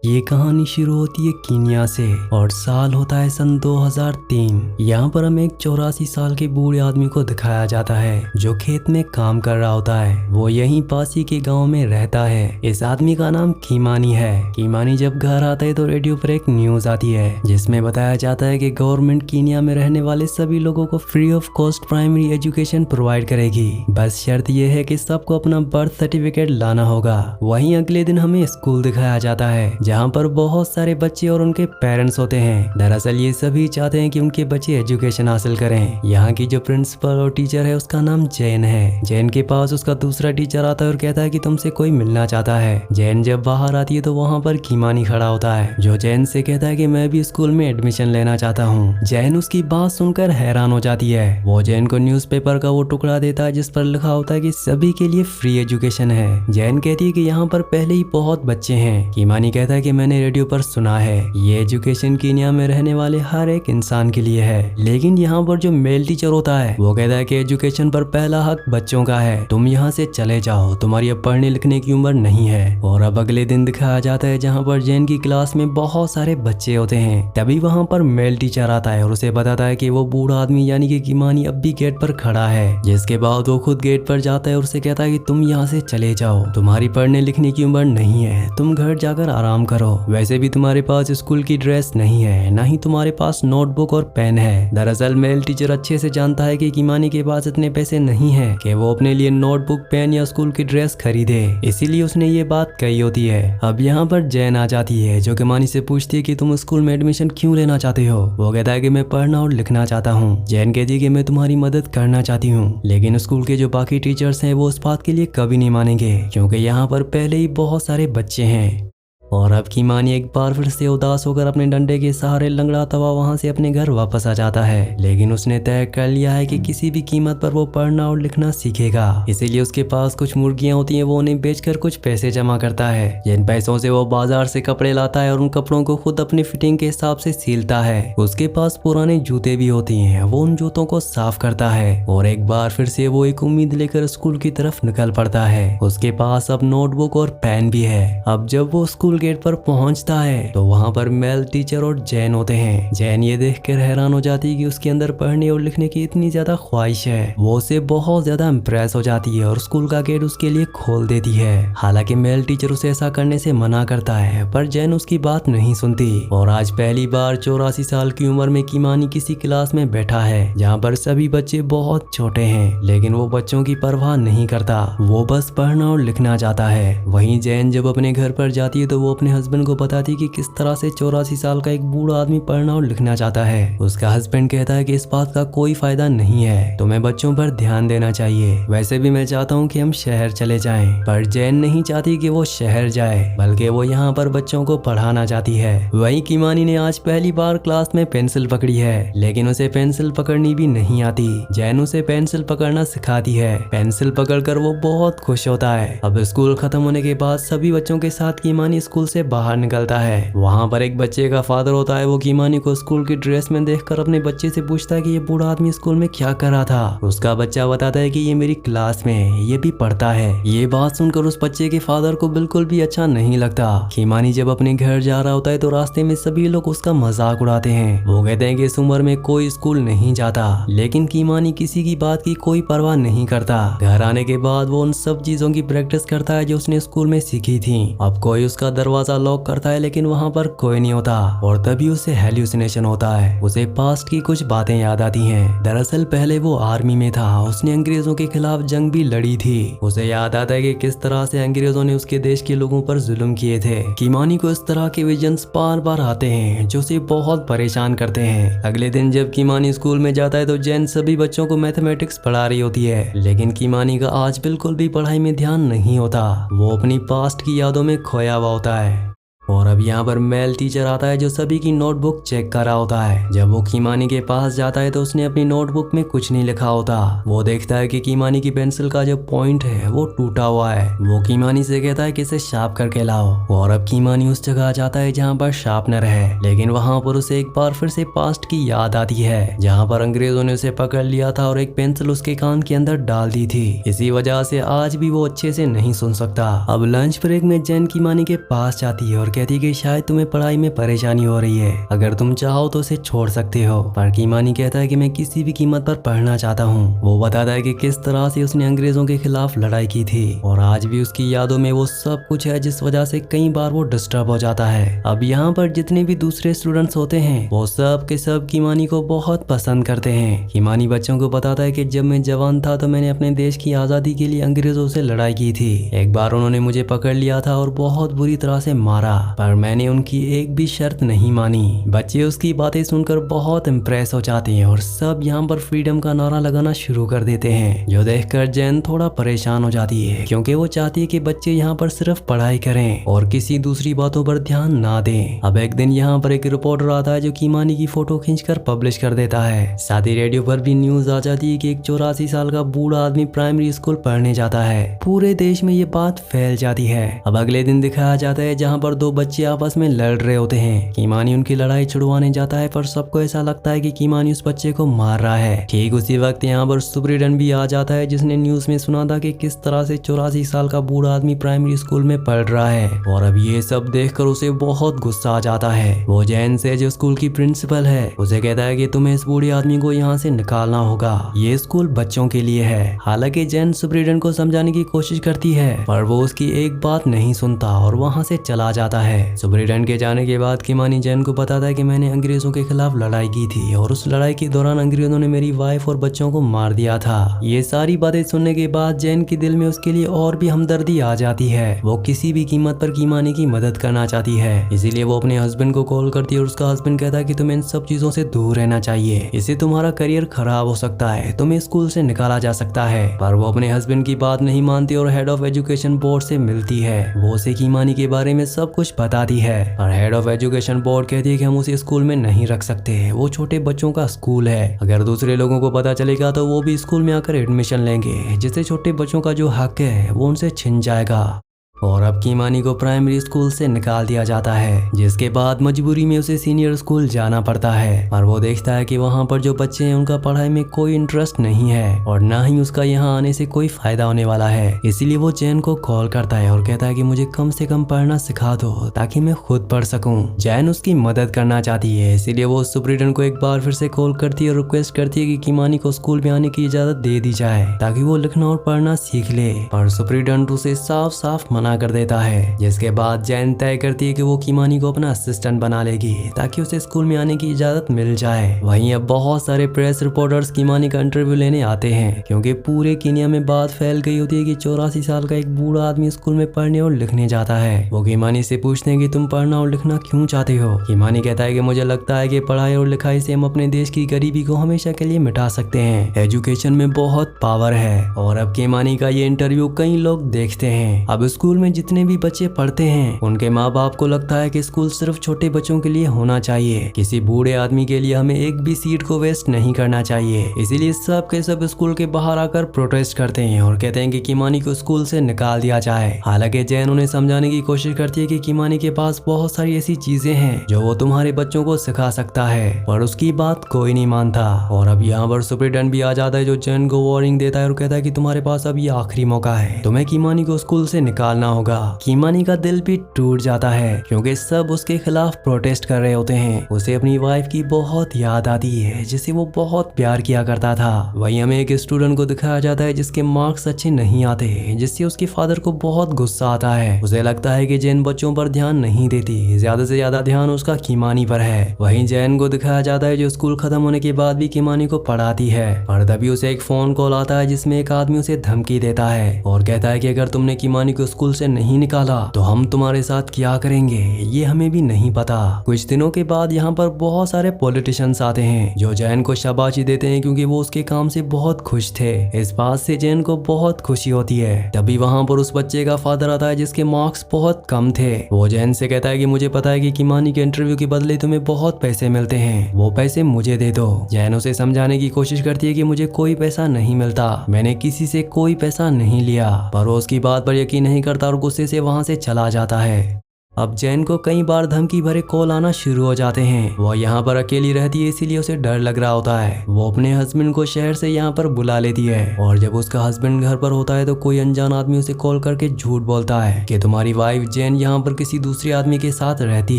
ये कहानी शुरू होती है कीनिया से और साल होता है सन 2003। यहाँ पर हमें एक 84 साल के बूढ़े आदमी को दिखाया जाता है जो खेत में काम कर रहा होता है। वो यहीं पास ही के गांव में रहता है। इस आदमी का नाम कीमानी है। कीमानी जब घर आता है तो रेडियो पर एक न्यूज आती है जिसमें बताया जाता है कि गवर्नमेंट कीनिया में रहने वाले सभी लोगों को free of cost primary education provide करेगी। बस शर्त यह है कि सबको अपना बर्थ सर्टिफिकेट लाना होगा। वहीं अगले दिन हमें स्कूल दिखाया जाता है जहाँ पर बहुत सारे बच्चे और उनके पेरेंट्स होते हैं। दरअसल ये सभी चाहते हैं कि उनके बच्चे एजुकेशन हासिल करें। यहाँ की जो प्रिंसिपल और टीचर है उसका नाम जैन है। जैन के पास उसका दूसरा टीचर आता है और कहता है कि तुमसे कोई मिलना चाहता है। जैन जब बाहर आती है तो वहाँ पर कीमानी खड़ा होता है जो जैन से कहता है कि मैं भी स्कूल में एडमिशन लेना चाहता हूँ। जैन उसकी बात सुनकर हैरान हो जाती है। वो जैन को न्यूज़पेपर का वो टुकड़ा देता है जिस पर लिखा होता है कि सभी के लिए फ्री एजुकेशन है। जैन कहती है कि यहाँ पर पहले ही बहुत बच्चे हैं। कीमानी कहता है कि मैंने रेडियो पर सुना है ये एजुकेशन कीनिया में रहने वाले हर एक इंसान के लिए है, लेकिन यहाँ पर जो मेल टीचर होता है वो कहता है कि एजुकेशन पर पहला हक बच्चों का है, तुम यहाँ से चले जाओ, तुम्हारी अब पढ़ने लिखने की उम्र नहीं है। और अब अगले दिन दिखाया जाता है जहाँ पर जैन की क्लास में बहुत सारे बच्चे होते हैं। तभी वहाँ पर मेल टीचर आता है और उसे बताता है कि वो बूढ़ा आदमी यानी कि कीमानी अब भी गेट पर खड़ा है। जिसके बाद वो खुद गेट पर जाता है और उसे कहता है कि तुम यहाँ से चले जाओ, तुम्हारी पढ़ने लिखने की उम्र नहीं है, तुम घर जाकर आराम करो। वैसे भी तुम्हारे पास स्कूल की ड्रेस नहीं है, ना ही तुम्हारे पास नोटबुक और पेन है। दरअसल मेल टीचर अच्छे से जानता है कि कीमानी के पास इतने पैसे नहीं है कि वो अपने लिए नोटबुक, पेन या स्कूल की ड्रेस खरीदे, इसीलिए उसने ये बात कही होती है। अब यहाँ पर जैन आ जाती है जो कीमानी से पूछती है कि तुम स्कूल में एडमिशन क्यों लेना चाहते हो। वो कहता है कि मैं पढ़ना और लिखना चाहता हूँ। जैन कहती है कि मैं तुम्हारी मदद करना चाहती हूँ, लेकिन स्कूल के जो बाकी टीचर्स हैं वो इस बात के लिए कभी नहीं मानेंगे क्योंकि यहाँ पर पहले ही बहुत सारे बच्चे हैं। और अब कीमानी एक बार फिर से उदास होकर अपने डंडे के सहारे लंगड़ाता हुआ वहां से अपने घर वापस आ जाता है। लेकिन उसने तय कर लिया है कि किसी भी कीमत पर वो पढ़ना और लिखना सीखेगा। इसीलिए उसके पास कुछ मुर्गियां होती हैं, वो उन्हें बेचकर कुछ पैसे जमा करता है। जिन पैसों से वो बाजार से कपड़े लाता है और उन कपड़ों को खुद अपनी फिटिंग के हिसाब से सीलता है। उसके पास पुराने जूते भी होते हैं, वो उन जूतों को साफ करता है और एक बार फिर से वो एक उम्मीद लेकर स्कूल की तरफ निकल पड़ता है। उसके पास अब नोटबुक और पेन भी है। अब जब वो स्कूल गेट पर पहुंचता है तो वहां पर मेल टीचर और जैन होते हैं। जैन ये देखकर हैरान हो जाती है कि उसके अंदर पढ़ने और लिखने की इतनी ज्यादा ख्वाहिश है। वो उसे बहुत ज्यादा इम्प्रेस हो जाती है और स्कूल का गेट उसके लिए खोल देती है। हालांकि मेल टीचर उसे ऐसा करने से मना करता है पर जैन उसकी बात नहीं सुनती। और आज पहली बार 84 साल की उम्र में कीमानी किसी क्लास में बैठा है जहाँ पर सभी बच्चे बहुत छोटे हैं, लेकिन वो बच्चों की परवाह नहीं करता। वो बस पढ़ना और लिखना चाहता है। वहीं जैन जब अपने घर पर जाती है तो वो अपने हस्बैंड को बताती कि किस तरह से 84 साल का एक बूढ़ा आदमी पढ़ना और लिखना चाहता है। उसका हस्बैंड कहता है कि इस बात का कोई फायदा नहीं है, तुम्हें बच्चों पर ध्यान देना चाहिए। वैसे भी मैं चाहता हूँ कि हम शहर चले जाएं। पर जैन नहीं चाहती कि वो शहर जाए, बल्कि वो यहाँ पर बच्चों को पढ़ाना चाहती है। वहीं कीमानी ने आज पहली बार क्लास में पेंसिल पकड़ी है, लेकिन उसे पेंसिल पकड़नी भी नहीं आती। जैन उसे पेंसिल पकड़ना सिखाती है। पेंसिल पकड़कर वो बहुत खुश होता है। अब स्कूल खत्म होने के बाद सभी बच्चों के साथ कीमानी स्कूल से बाहर निकलता है। वहाँ पर एक बच्चे का फादर होता है। वो कीमानी को स्कूल की ड्रेस में देखकर अपने बच्चे से पूछता है कि ये बूढ़ा आदमी स्कूल में क्या कर रहा था। उसका बच्चा बताता है कि ये मेरी क्लास में है, ये भी पढ़ता है। ये बात सुनकर उस बच्चे के फादर को बिल्कुल भी अच्छा नहीं लगता। कीमानी जब अपने घर जा रहा होता है तो रास्ते में सभी लोग उसका मजाक उड़ाते हैं। वो कहते हैं कि इस उम्र में कोई स्कूल नहीं जाता, लेकिन कीमानी किसी की बात की कोई परवाह नहीं करता। घर आने के बाद वो उन सब चीजों की प्रैक्टिस करता है जो उसने स्कूल में सीखी थी। अब कोई उसका दरवाजा लॉक करता है लेकिन वहाँ पर कोई नहीं होता और तभी उसे हेल्यूसिनेशन होता है। उसे पास्ट की कुछ बातें याद आती हैं। दरअसल पहले वो आर्मी में था, उसने अंग्रेजों के खिलाफ जंग भी लड़ी थी। उसे याद आता है कि किस तरह से अंग्रेजों ने उसके देश के लोगों पर जुल्म किए थे। कीमानी को इस तरह के विजन्स बार बार आते हैं जो उसे बहुत परेशान करते हैं। अगले दिन जब कीमानी स्कूल में जाता है तो जैन सभी बच्चों को मैथमेटिक्स पढ़ा रही होती है, लेकिन कीमानी का आज बिल्कुल भी पढ़ाई में ध्यान नहीं होता। वो अपनी पास्ट की यादों में खोया हुआ होता है। और अब यहाँ पर मेल टीचर आता है जो सभी की नोटबुक चेक कर रहा होता है। जब वो कीमानी के पास जाता है तो उसने अपनी नोटबुक में कुछ नहीं लिखा होता। वो देखता है कि कीमानी की पेंसिल का जो पॉइंट है वो टूटा हुआ है। वो कीमानी से कहता है कि इसे शार्प करके लाओ। और अब कीमानी उस जगह जाता है जहाँ पर शार्पनर है, लेकिन वहाँ पर उसे एक बार फिर से पास्ट की याद आती है जहाँ पर अंग्रेजों ने उसे पकड़ लिया था और एक पेंसिल उसके कान के अंदर डाल दी थी। इसी वजह से आज भी वो अच्छे से नहीं सुन सकता। अब लंच ब्रेक में जैन कीमानी के पास जाती है और कहती है कि शायद तुम्हें पढ़ाई में परेशानी हो रही है, अगर तुम चाहो तो उसे छोड़ सकते हो। पर कीमानी कहता है कि मैं किसी भी कीमत पर पढ़ना चाहता हूँ। वो बताता है कि किस तरह से उसने अंग्रेजों के खिलाफ लड़ाई की थी और आज भी उसकी यादों में वो सब कुछ है, जिस वजह से कई बार वो डिस्टर्ब हो जाता है। अब यहाँ पर जितने भी दूसरे स्टूडेंट्स होते हैं वो सब के सब कीमानी को बहुत पसंद करते हैं। कीमानी बच्चों को बताता है कि जब मैं जवान था तो मैंने अपने देश की आजादी के लिए अंग्रेजों से लड़ाई की थी। एक बार उन्होंने मुझे पकड़ लिया था और बहुत बुरी तरह से मारा, पर मैंने उनकी एक भी शर्त नहीं मानी। बच्चे उसकी बातें सुनकर बहुत इम्प्रेस हो जाते हैं और सब यहाँ पर फ्रीडम का नारा लगाना शुरू कर देते हैं, जो देखकर जैन थोड़ा परेशान हो जाती है क्योंकि वो चाहती है कि बच्चे यहाँ पर सिर्फ पढ़ाई करें और किसी दूसरी बातों पर ध्यान ना दें। अब एक दिन यहाँ पर एक रिपोर्टर आता है जो कीमानी की फोटो खींचकर पब्लिश कर देता है। साथ ही रेडियो पर भी न्यूज आ जाती है कि एक 84 साल का बूढ़ा आदमी प्राइमरी स्कूल पढ़ने जाता है। पूरे देश में ये बात फैल जाती है। अब अगले दिन दिखाया जाता है जहाँ पर दो बच्चे आपस में लड़ रहे होते हैं। कीमानी उनकी लड़ाई छुड़वाने जाता है पर सबको ऐसा लगता है कि कीमानी उस बच्चे को मार रहा है। ठीक उसी वक्त यहाँ पर सुप्रीडेंट भी आ जाता है जिसने न्यूज में सुना था कि किस तरह से 84 साल का बूढ़ा आदमी प्राइमरी स्कूल में पढ़ रहा है और अब ये सब देखकर उसे बहुत गुस्सा आ जाता है। वो जैन से जो स्कूल की प्रिंसिपल है उसे कहता है कि तुम्हें इस बूढ़े आदमी को यहाँ से निकालना होगा, ये स्कूल बच्चों के लिए है। हालांकि जैन सुप्रीडेंट को समझाने की कोशिश करती है पर वो उसकी एक बात नहीं सुनता और वहाँ से चला जाता है। सुप्रीडेंट के जाने के बाद कीमानी जैन को बताता है कि मैंने अंग्रेजों के खिलाफ लड़ाई की थी और उस लड़ाई के दौरान अंग्रेजों ने मेरी वाइफ और बच्चों को मार दिया था। ये सारी बातें सुनने के बाद जैन के दिल में उसके लिए और भी हमदर्दी आ जाती है। वो किसी भी कीमत पर कीमानी की मदद करना चाहती है, इसीलिए वो अपने हस्बैंड को कॉल करती है और उसका हस्बैंड कहता है कि तुम्हें इन सब चीजों से दूर रहना चाहिए, इससे तुम्हारा करियर खराब हो सकता है, तुम्हें स्कूल से निकाला जा सकता है। पर वो अपने हस्बैंड की बात नहीं मानती और हेड ऑफ एजुकेशन बोर्ड से मिलती है। वो उसे कीमानी के बारे में सब कुछ बताती है और हेड ऑफ एजुकेशन बोर्ड कहती है कि हम उसे स्कूल में नहीं रख सकते, वो छोटे बच्चों का स्कूल है, अगर दूसरे लोगों को पता चलेगा तो वो भी स्कूल में आकर एडमिशन लेंगे, जिससे छोटे बच्चों का जो हक है वो उनसे छिन जाएगा। और अब कीमानी को प्राइमरी स्कूल से निकाल दिया जाता है, जिसके बाद मजबूरी में उसे सीनियर स्कूल जाना पड़ता है। और वो देखता है कि वहाँ पर जो बच्चे हैं उनका पढ़ाई में कोई इंटरेस्ट नहीं है और ना ही उसका यहाँ आने से कोई फायदा होने वाला है। इसीलिए वो जैन को कॉल करता है और कहता है कि मुझे कम से कम पढ़ना सिखा दो ताकि मैं खुद पढ़ सकूं। जैन उसकी मदद करना चाहती है, इसीलिए वो सुप्रीडेंट को एक बार फिर से कॉल करती है और रिक्वेस्ट करती है कि कीमानी को स्कूल में आने की इजाजत दे दी जाए ताकि वो लिखना और पढ़ना सीख ले। पर सुप्रीडेंट उसे साफ साफ मना कर देता है, जिसके बाद जैन तय करती है कि वो कीमानी को अपना असिस्टेंट बना लेगी ताकि उसे स्कूल में आने की इजाजत मिल जाए। वहीं अब बहुत सारे प्रेस रिपोर्टर्स कीमानी का इंटरव्यू लेने आते हैं क्योंकि पूरे कीनिया में बात फैल गई होती है कि 84 साल का एक बूढ़ा आदमी स्कूल में पढ़ने और लिखने जाता है। वो कीमानी से पूछते हैं कि तुम पढ़ना और लिखना क्यों चाहते हो। कीमानी कहता है कि मुझे लगता है कि पढ़ाई और लिखाई से हम अपने देश की गरीबी को हमेशा के लिए मिटा सकते हैं, एजुकेशन में बहुत पावर है। और अब कीमानी का ये इंटरव्यू कई लोग देखते हैं। अब स्कूल में जितने भी बच्चे पढ़ते हैं उनके माँ बाप को लगता है कि स्कूल सिर्फ छोटे बच्चों के लिए होना चाहिए, किसी बूढ़े आदमी के लिए हमें एक भी सीट को वेस्ट नहीं करना चाहिए। इसीलिए सब के सब स्कूल के बाहर आकर प्रोटेस्ट करते हैं और कहते हैं कि कीमानी को स्कूल से निकाल दिया जाए। हालांकि जैन उन्हें समझाने की कोशिश करती है कि कीमानी के पास बहुत सारी ऐसी चीजें हैं जो वो तुम्हारे बच्चों को सिखा सकता है, पर उसकी बात कोई नहीं मानता। और अब यहाँ पर सुप्रीडेंट भी आ जाता है जो जैन को वार्निंग देता है और कहता है कि तुम्हारे पास अब ये आखिरी मौका है, तुम्हें कीमानी को स्कूल से निकालना होगा। कीमानी का दिल भी टूट जाता है क्योंकि सब उसके खिलाफ प्रोटेस्ट कर रहे होते हैं। उसे अपनी वाइफ की बहुत याद आती है जिसे वो बहुत प्यार किया करता था। वहीं हमें एक स्टूडेंट को दिखाया जाता है जिसके मार्क्स अच्छे नहीं आते, जिससे उसके फादर को बहुत गुस्सा आता है। उसे लगता है कि जैन बच्चों पर ध्यान नहीं देती, ज्यादा से ज्यादा ध्यान उसका कीमानी पर है। वहीं जैन को दिखाया जाता है जो स्कूल खत्म होने के बाद भी कीमानी को पढ़ाती है, पर तभी उसे एक फोन कॉल आता है जिसमें एक आदमी उसे धमकी देता है और कहता है कि अगर तुमने कीमानी को स्कूल से नहीं निकाला तो हम तुम्हारे साथ क्या करेंगे ये हमें भी नहीं पता। कुछ दिनों के बाद यहाँ पर बहुत सारे पॉलिटिशियंस आते हैं जो जैन को शाबाशी देते हैं क्योंकि वो उसके काम से बहुत खुश थे। इस बात से जैन को बहुत खुशी होती है। तभी वहाँ पर उस बच्चे का फादर आता है जिसके मार्क्स बहुत कम थे। वो जैन से कहता है कि मुझे पता है कि कीमानी के इंटरव्यू के बदले तुम्हें बहुत पैसे मिलते हैं, वो पैसे मुझे दे दो। जैन उसे समझाने की कोशिश करती है कि मुझे कोई पैसा नहीं मिलता, मैंने किसी से कोई पैसा नहीं लिया, पर वो उसकी बात पर यकीन नहीं करता और गुस्से से वहाँ से चला जाता है। अब जैन को कई बार धमकी भरे कॉल आना शुरू हो जाते हैं। वो यहाँ पर अकेली रहती है इसीलिए उसे डर लग रहा होता है। वो अपने हस्बैंड को शहर से यहाँ पर बुला लेती है और जब उसका हस्बैंड घर पर होता है तो कोई अनजान आदमी उसे कॉल करके झूठ बोलता है कि तुम्हारी वाइफ जैन यहाँ पर किसी दूसरे आदमी के साथ रहती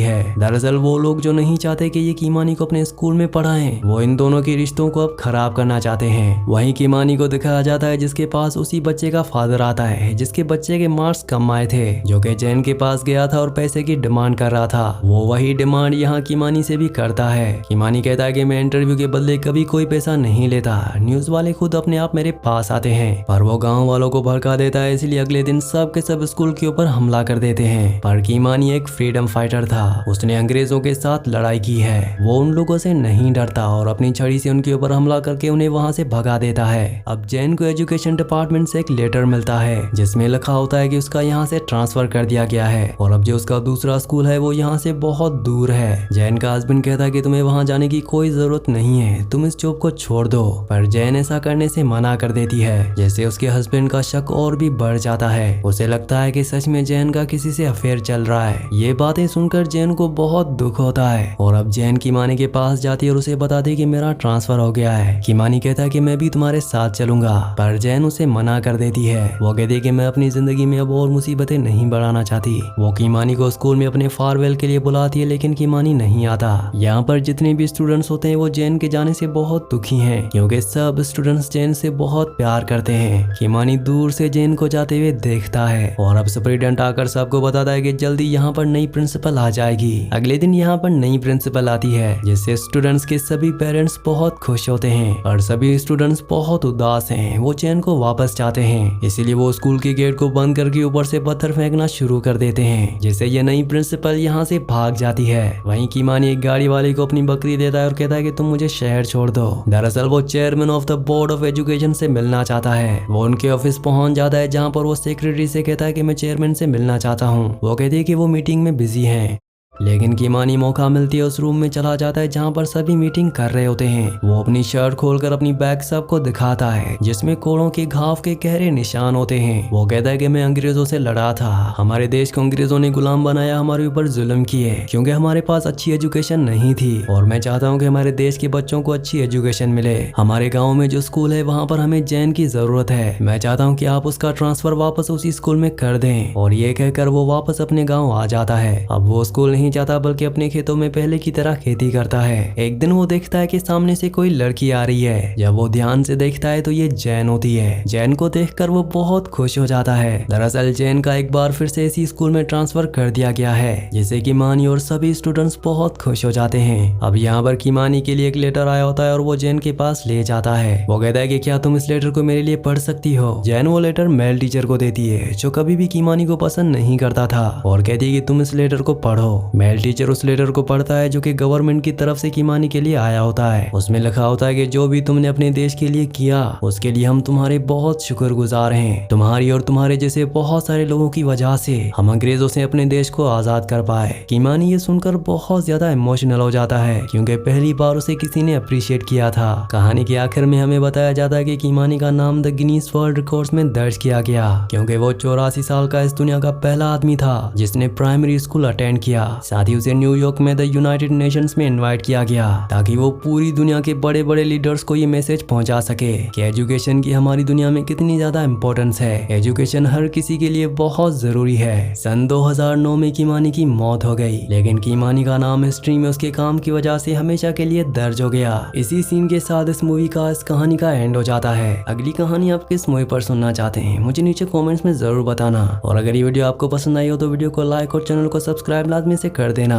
है। दरअसल वो लोग जो नहीं चाहते कि ये कीमानी को अपने स्कूल में पढ़ाएं, वो इन दोनों के रिश्तों को अब खराब करना चाहते हैं। वहीं कीमानी को दिखाया जाता है जिसके पास उसी बच्चे का फादर आता है जिसके बच्चे के मार्क्स कम आए थे, जो कि जैन के पास गया था और पैसे की डिमांड कर रहा था। वो वही डिमांड यहाँ कीमानी से भी करता है। कीमानी कहता है कि मैं इंटरव्यू के बदले कभी कोई पैसा नहीं लेता। न्यूज वाले खुद अपने आप मेरे पास आते हैं, पर वो गाँव वालों को भड़का देता है, इसलिए अगले दिन सब के सब स्कूल के ऊपर हमला कर देते हैं। पर कीमानी एक फ्रीडम फाइटर था, उसने अंग्रेजों के साथ लड़ाई की है। वो उन लोगों से नहीं डरता और अपनी छड़ी से उनके ऊपर हमला करके उन्हें वहाँ से भगा देता है। अब जैन को एजुकेशन डिपार्टमेंट से एक लेटर मिलता है जिसमें लिखा होता है कि उसका यहाँ से ट्रांसफर कर दिया गया है और अब जो उसका दूसरा स्कूल है वो यहाँ से बहुत दूर है। जैन का हस्बैंड कहता है कि तुम्हें वहाँ जाने की कोई जरूरत नहीं है, तुम इस जॉब को छोड़ दो, पर जैन ऐसा करने से मना कर देती है, जिससे उसके हस्बैंड का शक और भी बढ़ जाता है। उसे लगता है कि सच में जैन का किसी से अफेयर चल रहा है। ये बातें सुनकर जैन को बहुत दुख होता है और अब जैन कीमानी के पास जाती है और उसे बताती है कि मेरा ट्रांसफर हो गया है। कीमानी कहता है कि मैं भी तुम्हारे साथ चलूंगा, पर जैन उसे मना कर देती है। वो कहती है कि मैं अपनी जिंदगी में अब और मुसीबतें नहीं बढ़ाना चाहती। वो कीमानी को स्कूल में अपने फारवेल के लिए बुलाती है लेकिन कीमानी नहीं आता। यहाँ पर जितने भी स्टूडेंट्स होते हैं वो जैन के जाने से बहुत दुखी हैं क्योंकि सब स्टूडेंट्स जैन से बहुत प्यार करते हैं। कीमानी दूर से जैन को जाते हुए देखता है और अब सुपरिटेंडेंट आकर सबको बताता है कि जल्दी यहाँ पर नई प्रिंसिपल आ जाएगी। अगले दिन यहाँ पर नई प्रिंसिपल आती है जिससे स्टूडेंट्स के सभी पेरेंट्स बहुत खुश होते हैं और सभी स्टूडेंट्स बहुत उदास हैं। वो जैन को वापस चाहते हैं, इसीलिए वो स्कूल के गेट को बंद करके ऊपर से पत्थर फेंकना शुरू कर देते हैं, जिससे ये नई प्रिंसिपल यहाँ से भाग जाती है। वहीं कीमानी एक गाड़ी वाले को अपनी बकरी देता है और कहता है कि तुम मुझे शहर छोड़ दो। दरअसल वो chairman of the board of education से मिलना चाहता है। वो उनके ऑफिस पहुंच जाता है जहाँ पर वो सेक्रेटरी से कहता है कि मैं चेयरमैन से मिलना चाहता हूँ। वो कहती है कि वो मीटिंग में बिजी हैं, लेकिन कीमानी मौका मिलती है उस रूम में चला जाता है जहाँ पर सभी मीटिंग कर रहे होते हैं। वो अपनी शर्ट खोलकर अपनी बैग सबको दिखाता है जिसमें कोड़ों के घाव के गहरे निशान होते हैं। वो कहता है कि मैं अंग्रेजों से लड़ा था, हमारे देश को अंग्रेजों ने गुलाम बनाया, हमारे ऊपर जुल्म किए क्योंकि हमारे पास अच्छी एजुकेशन नहीं थी और मैं चाहता हूँ कि हमारे देश के बच्चों को अच्छी एजुकेशन मिले। हमारे गाँव में जो स्कूल है वहाँ पर हमें जैन की जरूरत है। मैं चाहता हूँ कि आप उसका ट्रांसफर वापस उसी स्कूल में कर दें। और ये कहकर वो वापस अपने गाँव आ जाता है। अब वो स्कूल नहीं जाता बल्कि अपने खेतों में पहले की तरह खेती करता है। एक दिन वो देखता है कि सामने से कोई लड़की आ रही है। जब वो ध्यान से देखता है तो ये जैन होती है। जैन को देखकर वो बहुत खुश हो जाता है। दरअसल जैन का एक बार फिर से इसी स्कूल में ट्रांसफर कर दिया गया है, जिससे कीमानी और सभी स्टूडेंट्स बहुत खुश हो जाते हैं। अब यहाँ पर कीमानी के लिए एक लेटर आया होता है और वो जैन के पास ले जाता है। वो कहता है कि क्या तुम इस लेटर को मेरे लिए पढ़ सकती हो। जैन वो लेटर मेल टीचर को देती है जो कभी भी कीमानी को पसंद नहीं करता था और कहती है कि तुम इस लेटर को पढ़ो। मेल टीचर उस लेटर को पढ़ता है जो कि गवर्नमेंट की तरफ से कीमानी के लिए आया होता है। उसमें लिखा होता है कि जो भी तुमने अपने देश के लिए किया उसके लिए हम तुम्हारे बहुत शुक्रगुजार हैं। तुम्हारी और तुम्हारे जैसे बहुत सारे लोगों की वजह से हम अंग्रेजों से अपने देश को आजाद कर पाए। कीमानी ये सुनकर बहुत ज्यादा इमोशनल हो जाता है क्योंकि पहली बार उसे किसी ने अप्रिशिएट किया था। कहानी के आखिर में हमें बताया जाता है कि कीमानी का नाम द गिनीज वर्ल्ड रिकॉर्ड्स में दर्ज किया गया क्योंकि वो 84 साल का इस दुनिया का पहला आदमी था जिसने प्राइमरी स्कूल अटेंड किया। साथ ही उसे न्यूयॉर्क में द यूनाइटेड नेशंस में इनवाइट किया गया ताकि वो पूरी दुनिया के बड़े बड़े लीडर्स को ये मैसेज पहुंचा सके कि एजुकेशन की हमारी दुनिया में कितनी ज्यादा इम्पोर्टेंस है। एजुकेशन हर किसी के लिए बहुत जरूरी है। सन 2009 में कीमानी की मौत हो गई, लेकिन कीमानी का नाम हिस्ट्री में उसके काम की वजह से हमेशा के लिए दर्ज हो गया। इसी सीन के साथ इस मूवी का इस कहानी का एंड हो जाता है। अगली कहानी आप किस मूवी पर सुनना चाहते हैं मुझे नीचे कॉमेंट्स में जरूर बताना और अगर ये वीडियो आपको पसंद आई हो तो वीडियो को लाइक और चैनल को सब्सक्राइब लाजमी से कर देना।